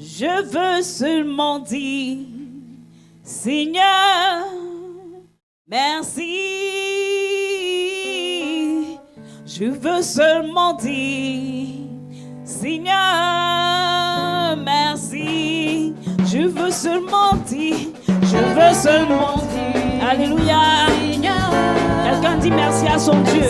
Je veux seulement dire, Seigneur, merci. Je veux seulement dire, Seigneur, merci. Je veux seulement dire, je veux seulement dire, Alléluia. Quelqu'un dit merci à son Dieu.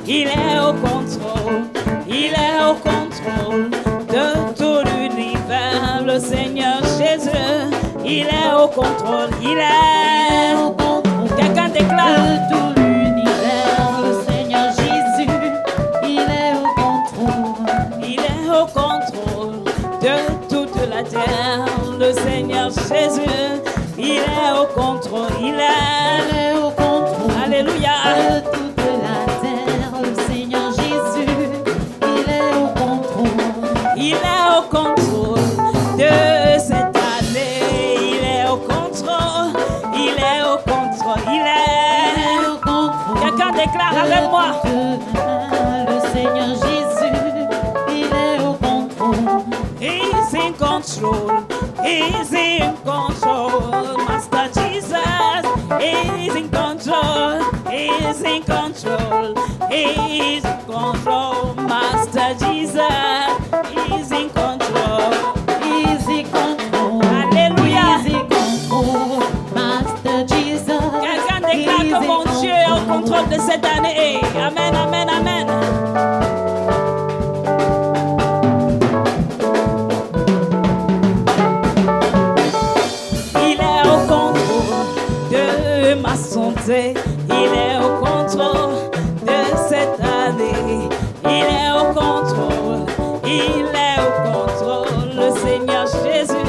Il est au contrôle, il est au contrôle de tout l'univers. Le Seigneur Jésus, il est au contrôle, il est au contrôle. Quelqu'un déclare de tout l'univers. Le Seigneur Jésus, il est au contrôle, il est au contrôle de toute la terre. Le Seigneur Jésus, il est au contrôle, il est au contrôle. Alléluia. Déclare avec moi. Le Seigneur Jésus, il est au contrôle. He's in control. He's in control. Master Jesus, he's in control. He's in control. He's in control. Master Jesus, he's in control. He's in control. Alléluia. He's in control. Master Jesus. Quelqu'un déclare que mon Dieu est au contrôle de cette année. Amen, amen, amen. Il est au contrôle de ma santé. Il est au contrôle de cette année. Il est au contrôle. Il est au contrôle. Le Seigneur Jésus,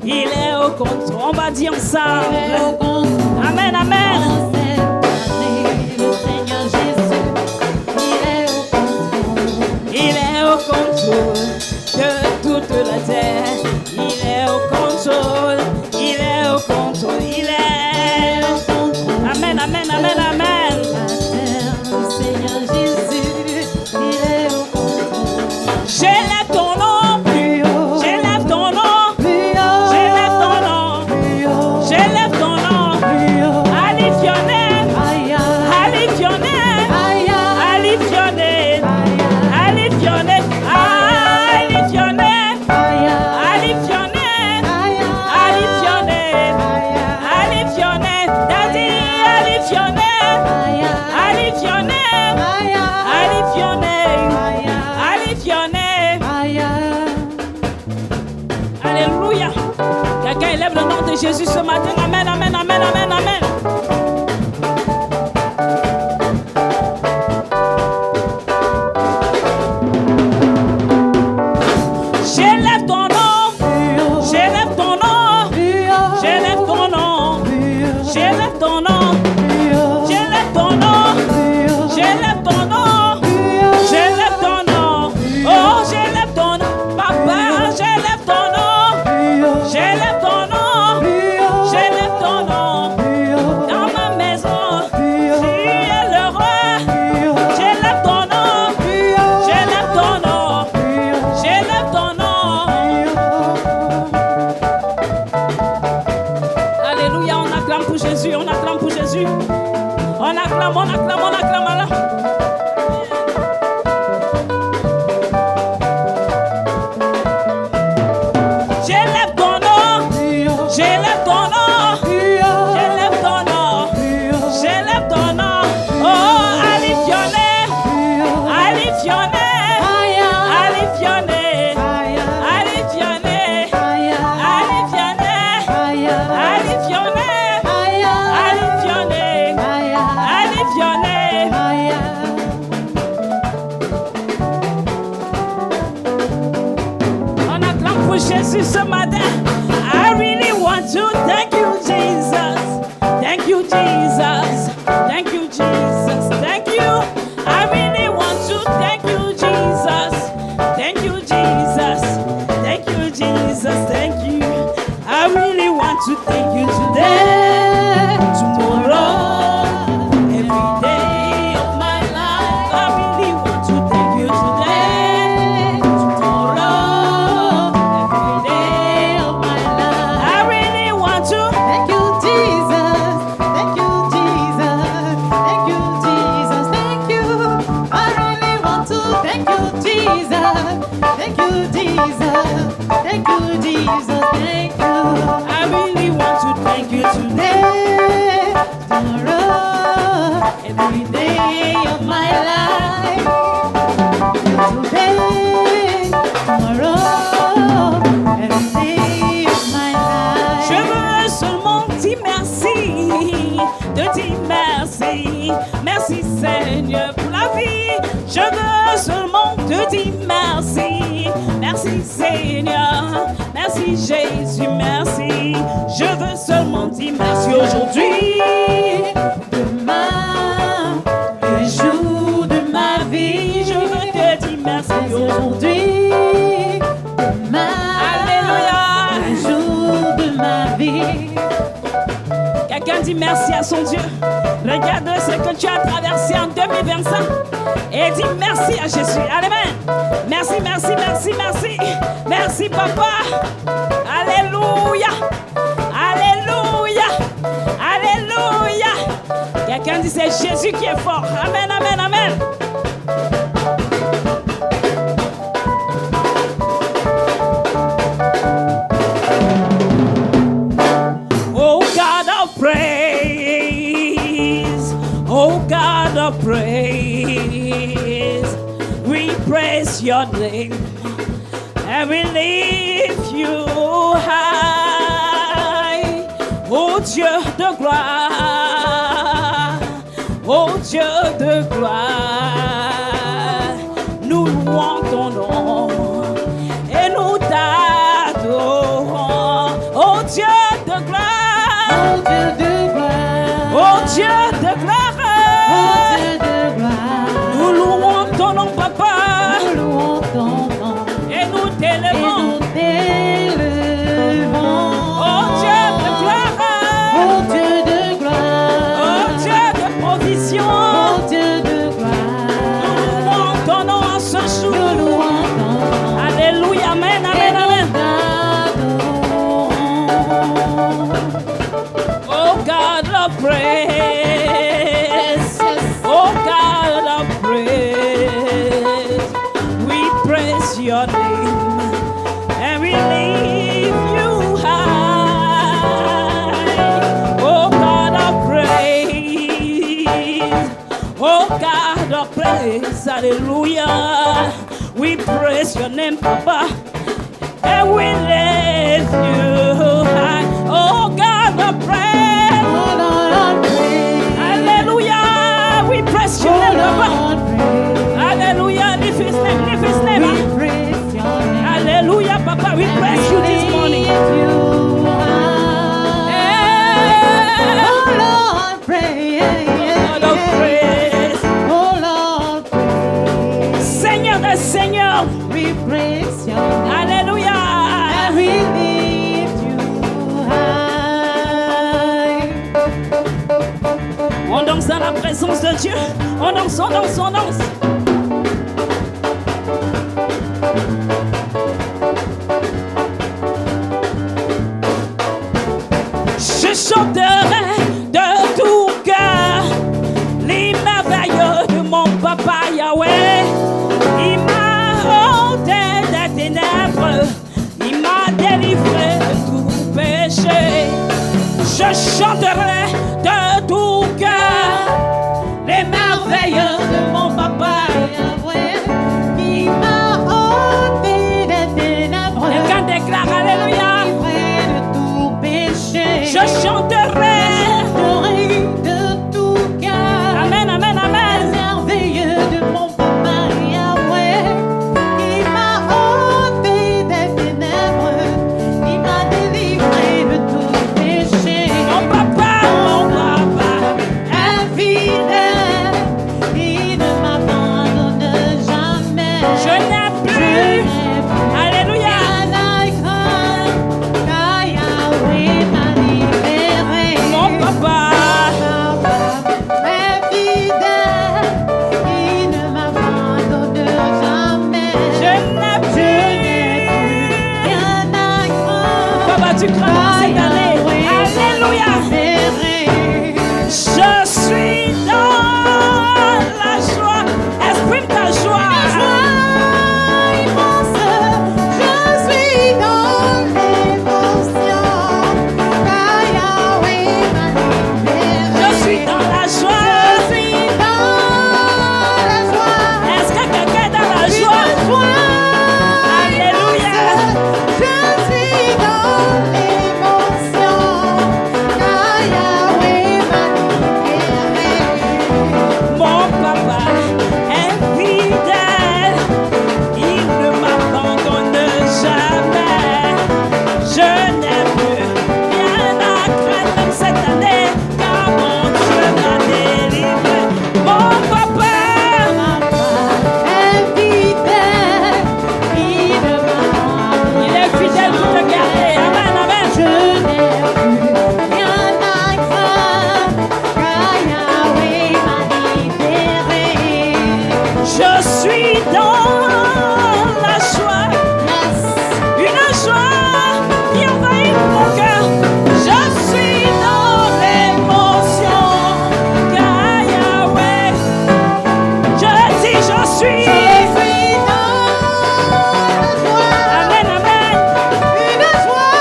il est au contrôle. On va dire ensemble. Amen, amen. De toute la terre, il est au contrôle, il est au contrôle, il est au contrôle. Amen, amen, amen, amen. Le Seigneur Jésus, il est au contrôle. J'élève ton nom plus haut, j'élève ton nom plus haut, j'élève ton nom plus haut, j'élève ton nom plus haut. Alif your name, alif your name, alif your name, alif your name. Alléluia. Quelqu'un élève le nom de Jésus ce matin. Amen, amen, amen, amen, amen. acclame-le. J'élève ton nom, j'élève ton nom, j'élève ton nom, j'élève ton nom. Oh, Alifioné, Alifioné, Alifioné, Alifioné, Alifioné, Alifioné, Alifioné, Alifioné. On acclame pour Jésus ce matin. I really want to thank you, Jesus. Thank you, Jesus. Thank you, Jesus. Thank you. I really want to thank you, Jesus. Thank you, Jesus. Thank you, Jesus. Thank you. I really want to thank you today, tomorrow, every day of my life. I really want to thank you today, tomorrow, every day of my life. I really want to Thank you, Jesus. Thank you, Jesus. Thank you, Jesus. Thank you. I really want to thank you, Jesus. Thank you, Jesus. Thank you, Jesus. Thank you. I really want to thank you today, Today, tomorrow, every day of my life. Today, tomorrow, every day of my life. je veux seulement dire merci, te dire merci, merci Seigneur pour la vie. Je veux seulement te dire merci, merci Seigneur, merci Jésus, merci. Je veux seulement dire merci aujourd'hui. Demain, le jour de ma vie, Je veux te dire merci aujourd'hui. aujourd'hui. Demain, Alléluia. le jour de ma vie. Quelqu'un dit merci à son Dieu. Regarde ce que tu as traversé en 2025 et dis merci à Jésus. Amen. Merci, merci, merci, merci. Merci, papa. Alléluia. Alléluia. Alléluia. Quelqu'un dit c'est Jésus qui est fort. Amen, amen, amen. Oh God of praise, oh God of praise, we praise your name and we lift you high. Oh Dieu de gloire, oh Dieu de gloire, nous louons ton nom et nous t'adorons. Oh Dieu de gloire. Oh Dieu de gloire, Oh Dieu de gloire, oh Dieu de gloire, nous louons ton nom, papa, nous louons ton nom et nous et t'élevons. nous t'élevons. Oh Dieu de gloire, Oh Dieu de oh gloire, Dieu de provision, oh Dieu de nous gloire, louons ton nom en ce nous jour. louons ton nom. Alléluia, amen, amen, amen. Oh God of praise, oh God of praise, we praise your name and we lift you high. Oh God of praise, oh God of praise, hallelujah. We praise your name, Papa, and we lift you high. Oh God of praise, Oh Lord, I praise. hallelujah. We praise your Oh name, Papa. Lord, praise. Hallelujah. Lift his name, lift his name. We praise your name. Hallelujah, Papa. We praise you this morning. Lift you high. Hey. Oh Lord, praise. God of praise, Oh Lord, praise. Seigneur des Seigneurs. We praise your name. Alléluia. And we lift you high. On danse dans la présence de Dieu. On danse, on danse, on danse. Je chanterai de tout cœur les merveilles chanterai de tout cœur les merveilles de mon papa. Qui m'a ôté des ténèbres. Quelqu'un déclare Alléluia. Délivré de tout péché. Je chanterai. De tout cœur. Amen, amen, amen. Merveilleux de mon papa Yahweh, qui m'a ôté des ténèbres, il m'a délivré de tout péché. Mon papa, Infidèle, il ne m'abandonne jamais. je n'ai plus. Alléluia. Rien à craindre, car Yahweh m'a libéré. Mon papa, Infidèle, il ne m'abandonne jamais. je n'ai plus. Rien à craindre, Papa, tu crains cette année. Alléluia. Je suis dans la joie. Exprime ta joie. Je suis dans l'émotion, car Yahweh m'a libéré. Je suis dans la joie. Je suis dans la joie. Est-ce que quelqu'un est dans la joie? Alléluia. Je suis dans l'émotion, car Yahweh m'a libéré. Mon papa est fidèle. Il ne m'abandonne jamais. Je n'ai plus rien à craindre même cette année, car mon Dieu m'a délivré. Mon papa, Infidèle, il ne m'abandonne il est fidèle pour te garder. Amen, amen. Je n'ai plus rien à craindre, car Yahweh m'a libéré. Je suis dans la joie. Une joie qui envahit mon cœur. Je suis dans l'émotion, car Yahweh. Je dis, je suis. Je suis dans la joie, Amen, amen. une joie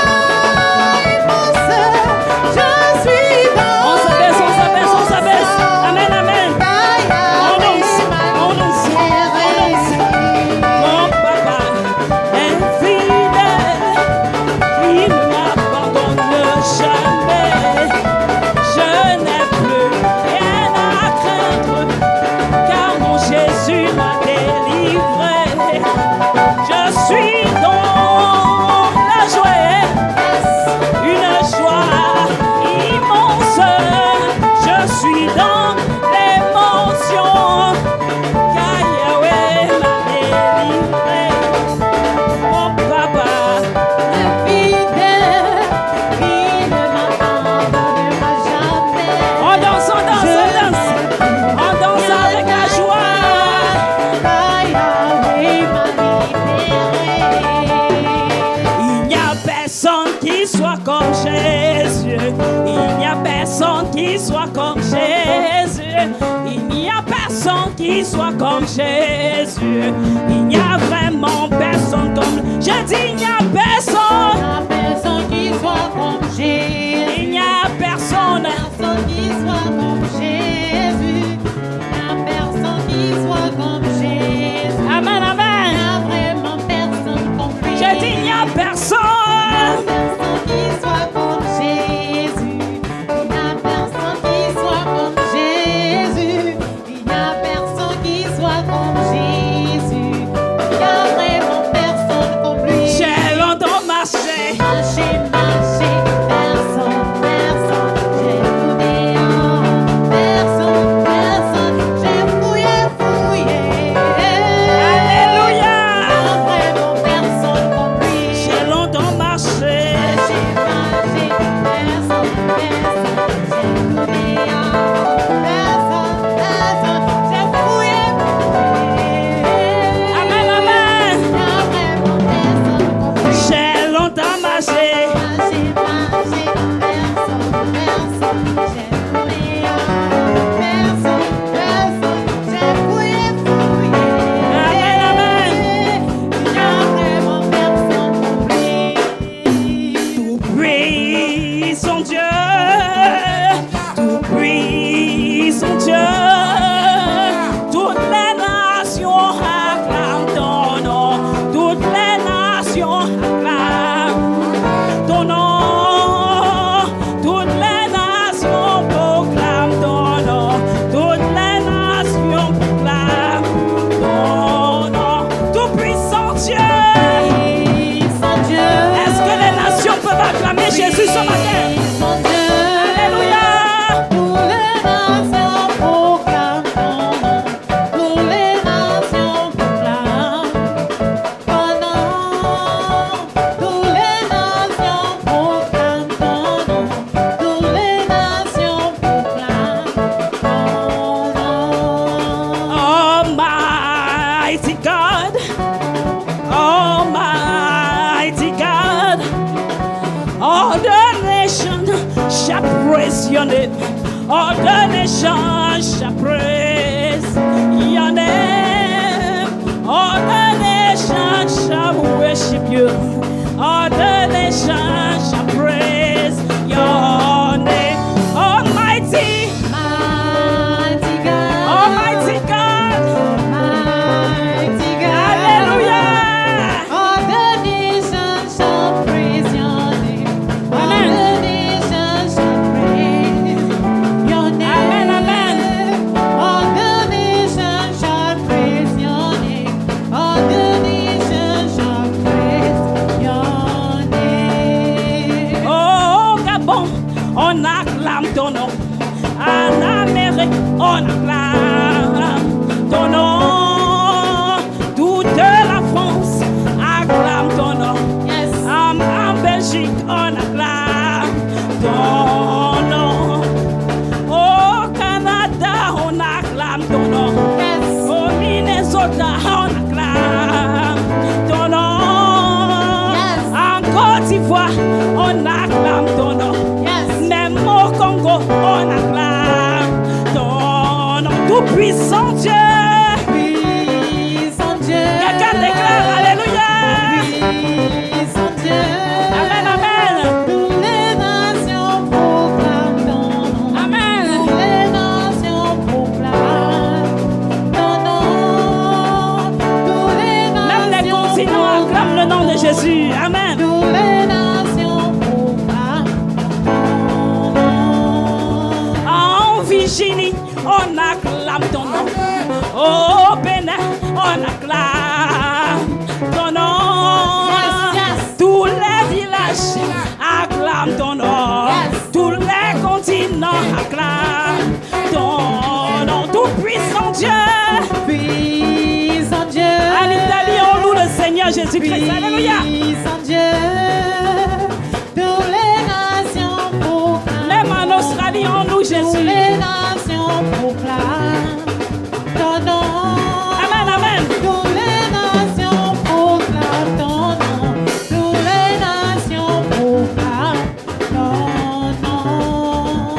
immense. Je suis dans On s'abaisse, on s'abaisse, on s'abaisse. Amen, amen. car On danse, Yahweh m'a on danse, on danse. Mon papa est fidèle. Il ne m'abandonne jamais. Je n'ai plus rien à craindre, car mon Jésus m'a délivré. Je suis dans la joie, une joie immense. Je suis dans l'émotion, car Yahweh m'a délivré. Mon papa, Infidèle, il ne m'abandonnera jamais. on danse, on danse, on danse. On danse avec la joie. Car Yahweh m'a libéré. Il n'y a personne qui soit comme Jésus. Il n'y a personne qui soit comme Jésus. Il n'y a personne qui soit comme Jésus. Il n'y a vraiment personne comme. Je dis, il n'y a personne. La personne qui soit comme Jésus. Il n'y a personne. Personne qui soit comme Jésus. La personne qui soit comme Jésus. Amen, Il amen. n'y a vraiment personne comme lui. Je dis, il n'y a personne. Personne qui soit comme Jésus. Il n'y a personne qui soit comme Jésus. Il n'y a personne qui soit comme Jésus. Il n'y a vraiment personne comme lui. J'ai longtemps marché. Marcher, marcher, personne your name. All the nations shall praise your name. All the nations shall worship you. All the nations shall praise your name. Almighty, Mighty God, Almighty God, Mighty God. Hallelujah. All the nations shall praise your name. All the nations shall praise your name. Amen, amen. All the nations shall praise your name. All the nations shall praise your name. Oh, Gabon, on acclame ton nom. En Amérique, on acclame ton nom. Toute la France acclame ton nom. Yes. En Belgique, on acclame ton nom. Au Canada, on acclame ton nom. Yes. Au Minnesota, on acclame ton nom. Yes. En Côte d'Ivoire, on acclame ton nom. Yes. Même au Congo, on acclame ton nom. Tout-puissant Dieu. Puissant Dieu. Quelqu'un déclare Alléluia. Puissant Dieu. Amen, amen. Toutes les nations proclament ton nom. Amen. Toutes les nations proclament ton nom. Toutes les Même les nations continents acclament le nom de Jésus. Amen. Toutes les nations proclament ton nom. En Virginie, on acclame ton nom. Au Bénin, on acclame ton nom. Yes, yes. Tous les villages acclament ton nom. Yes. Tous les continents acclament ton nom. Tout-puissant Dieu. Puissant Dieu. En Italie, on loue le Seigneur Jésus-Christ. Alléluia. Puissant Dieu. Toutes les nations proclament. Même en Australie, on loue Toutes Jésus. les nations proclament ton nom. Amen, amen. Toutes les nations proclament ton nom. Toutes les nations proclament ton nom.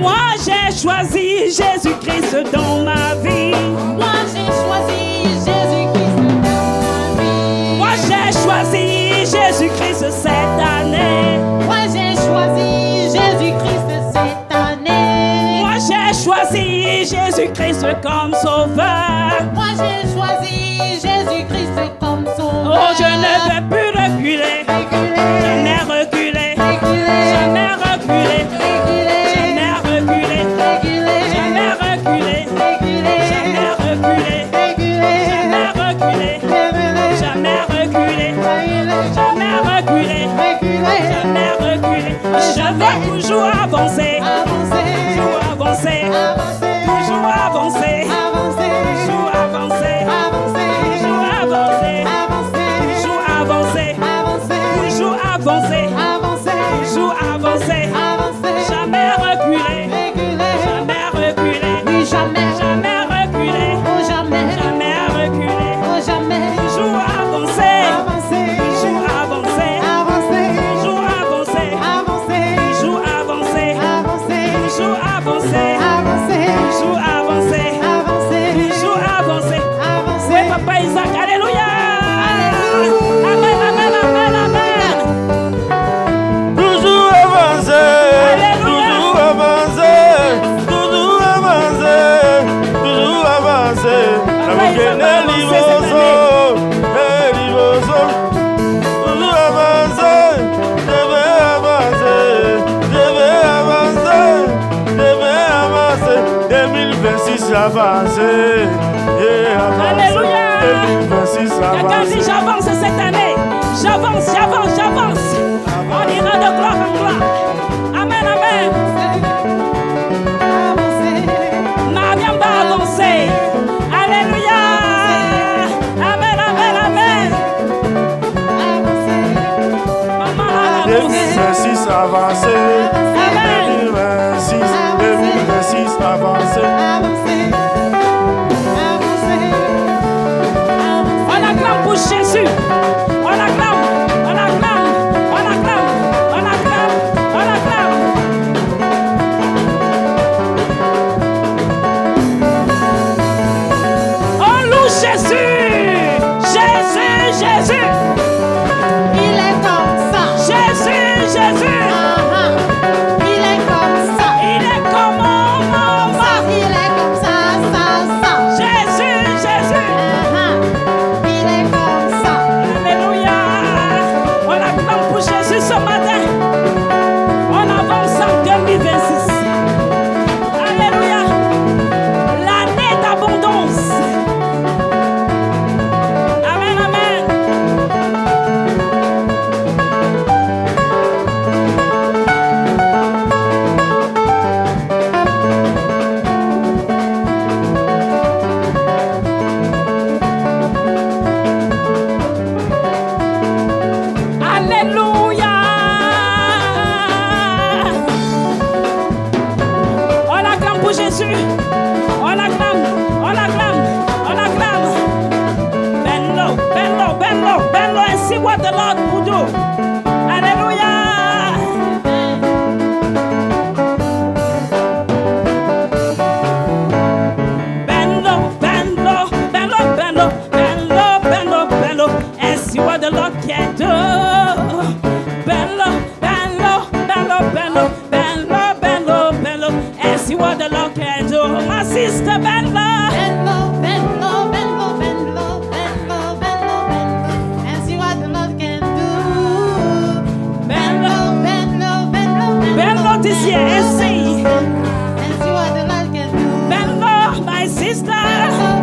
Moi, j'ai choisi Jésus-Christ dans ma vie. Moi j'ai choisi Jésus-Christ dans ma vie. Moi, j'ai choisi Jésus-Christ cette année. Moi j'ai choisi Jésus-Christ cette année. Moi, j'ai choisi Jésus-Christ comme sauveur. Moi j'ai choisi Jésus-Christ comme sauveur. Oh, je ne veux plus reculer. Jamais reculer. Jamais reculer. Jamais reculer. Jamais reculer. Jamais reculer. Jamais reculer. Jamais reculer. Jamais reculer. Jamais reculer. Je veux toujours avancer. Toujours avancer. Toujours avancer. Toujours avancer. Toujours avancer. Toujours avancer. Toujours avancer. Toujours avancer. Jamais reculer. Jamais reculer. Jamais reculer. Jamais reculer. Toujours avancer. Toujours avancer. Toujours avancer. Toujours avancer. Toujours avancer. Toujours avancer. Toujours avancer. Oui, Papa Isaac, alléluia. Amen, amen, amen, amen. Toujours avancer, Alléluia. toujours avancer, toujours avancer, toujours avancer. La Papa, il bouquine va est avancer livoso, toujours avancer, je vais avancer, je vais avancer, je vais avancer. 2026 avancer, et avancer. Alléluia. 2026 Quelqu'un dit avancer. j'avance cette année. J'avance, j'avance, j'avance. On ira de gloire en gloire. Amen, amen. Ma vie va avancer. Alléluia. Amen, amen, amen. Maman a avancé. 2026 avancer, Amen. 2026 avancer. On acclame pour Jésus. On acclame, on acclame, on acclame, on acclame, on acclame. Seigneur.